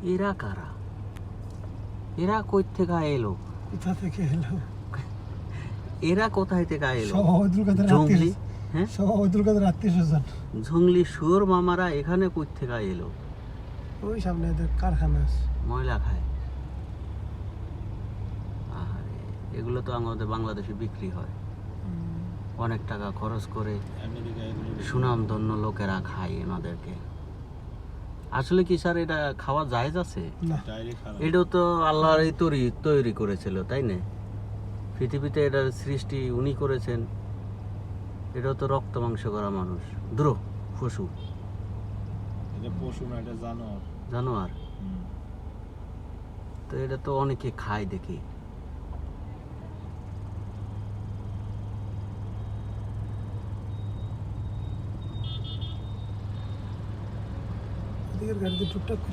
এরা কারা? এরা কই থেকে এলো? কোথা থেকে এলো? এরা কোথায় থেকে এলো? সব ওদের কাছে জঙ্গলি, হ্যাঁ, সব ওদের কাছে আত্মীয়স্বজন। জঙ্গলি শুয়োর মামারা এখানে কই থেকে এলো? ওই সামনে এদের কারখানা আছে। ময়লা খায়। আরে এগুলো তো আমাদের বাংলাদেশে বিক্রি হয়, অনেক টাকা খরচ করে সুনামধন্য লোকেরা খায় এনাদেরকে। আসলে কি স্যার এটা খাওয়া জায়েজ আছে? না, এটাও তো আল্লাহর তৈরি করেছিল, তাই না? পৃথিবীতে এটার সৃষ্টি উনি করেছেন। এটাও তো রক্ত মাংস করা মানুষ, পশু, এটা পশু না, এটা জানোয়ার। জানোয়ার। তো এটা তো অনেকে খায় দেখি। ওদিকের গাড়িতে টুকটাক করে